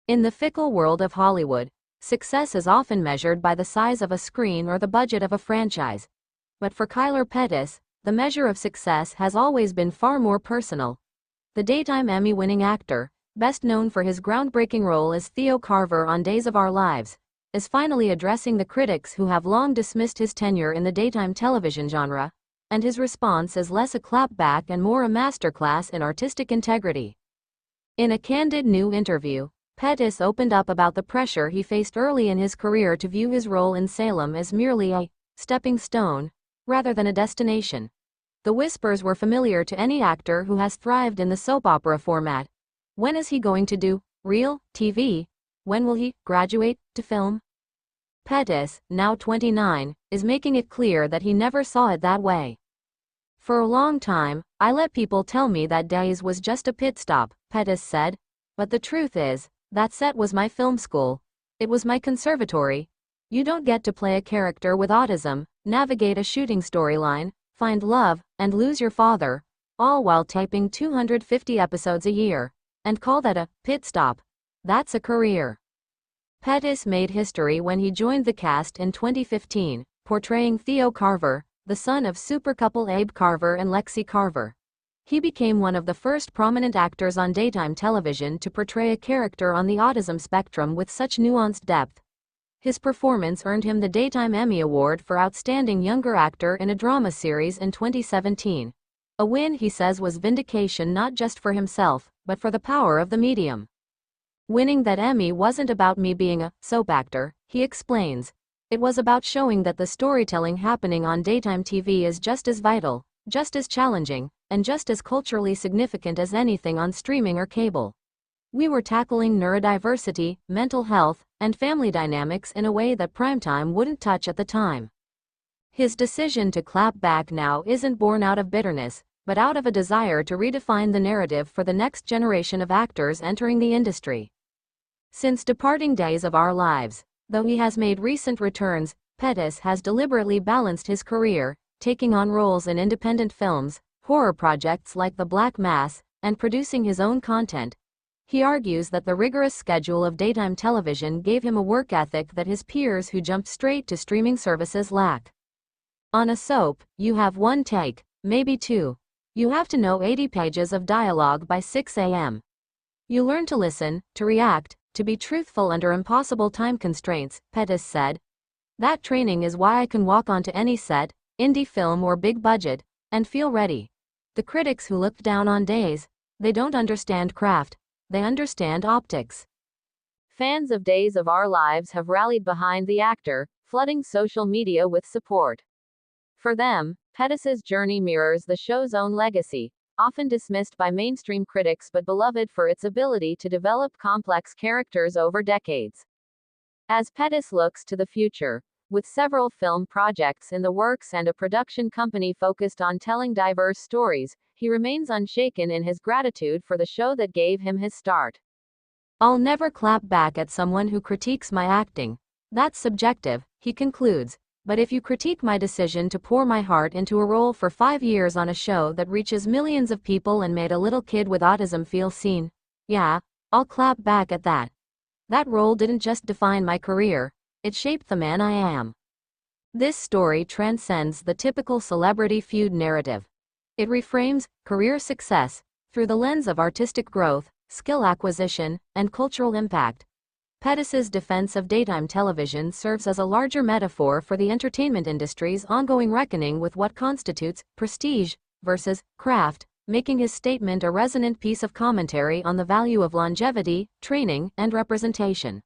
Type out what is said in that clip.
In the fickle world of Hollywood, success is often measured by the size of a screen or the budget of a franchise. But for Pettis, the measure of success has always been far more personal. The daytime Emmy-winning actor, best known for his groundbreaking role as Theo Carver on Days of Our Lives, is finally addressing the critics who have long dismissed his tenure in the daytime television genre, and his response is less a clapback and more a masterclass in artistic integrity. In a candid new interview, Pettis opened up about the pressure he faced early in his career to view his role in Salem as merely a stepping stone, rather than a destination. The whispers were familiar to any actor who has thrived in the soap opera format. When is he going to do real TV? When will he graduate to film? Pettis, now 29, is making it clear that he never saw it that way. For a long time, I let people tell me that Days was just a pit stop, Pettis said. But the truth is, that set was my film school. It was my conservatory. You don't get to play a character with autism, navigate a shooting storyline, find love, and lose your father, all while taping 250 episodes a year, and call that a pit stop. That's a career. Pettis made history when he joined the cast in 2015, portraying Theo Carver, the son of super couple Abe Carver and Lexi Carver. He became one of the first prominent actors on daytime television to portray a character on the autism spectrum with such nuanced depth. His performance earned him the Daytime Emmy Award for Outstanding Younger Actor in a Drama Series in 2017. A win he says was vindication not just for himself, but for the power of the medium. Winning that Emmy wasn't about me being a soap actor, he explains. It was about showing that the storytelling happening on daytime TV is just as vital, just as challenging, and just as culturally significant as anything on streaming or cable. We were tackling neurodiversity, mental health, and family dynamics in a way that primetime wouldn't touch at the time. His decision to clap back now isn't born out of bitterness, but out of a desire to redefine the narrative for the next generation of actors entering the industry. Since departing Days of Our Lives, though he has made recent returns, Pettis has deliberately balanced his career, taking on roles in independent films, horror projects like The Black Mass, and producing his own content. He argues that the rigorous schedule of daytime television gave him a work ethic that his peers who jumped straight to streaming services lack. On a soap, you have one take, maybe two. You have to know 80 pages of dialogue by 6 a.m. You learn to listen, to react, to be truthful under impossible time constraints, Pettis said. That training is why I can walk onto any set, indie film or big budget, and feel ready. The critics who looked down on Days, they don't understand craft, they understand optics. Fans of Days of Our Lives have rallied behind the actor, flooding social media with support. For them, Pettis's journey mirrors the show's own legacy, often dismissed by mainstream critics but beloved for its ability to develop complex characters over decades. As Pettis looks to the future, with several film projects in the works and a production company focused on telling diverse stories, he remains unshaken in his gratitude for the show that gave him his start. I'll never clap back at someone who critiques my acting. That's subjective, he concludes, but if you critique my decision to pour my heart into a role for 5 years on a show that reaches millions of people and made a little kid with autism feel seen, yeah, I'll clap back at that. That role didn't just define my career, it shaped the man I am. This story transcends the typical celebrity feud narrative. It reframes career success through the lens of artistic growth, skill acquisition, and cultural impact. Pettis's defense of daytime television serves as a larger metaphor for the entertainment industry's ongoing reckoning with what constitutes prestige versus craft, making his statement a resonant piece of commentary on the value of longevity, training, and representation.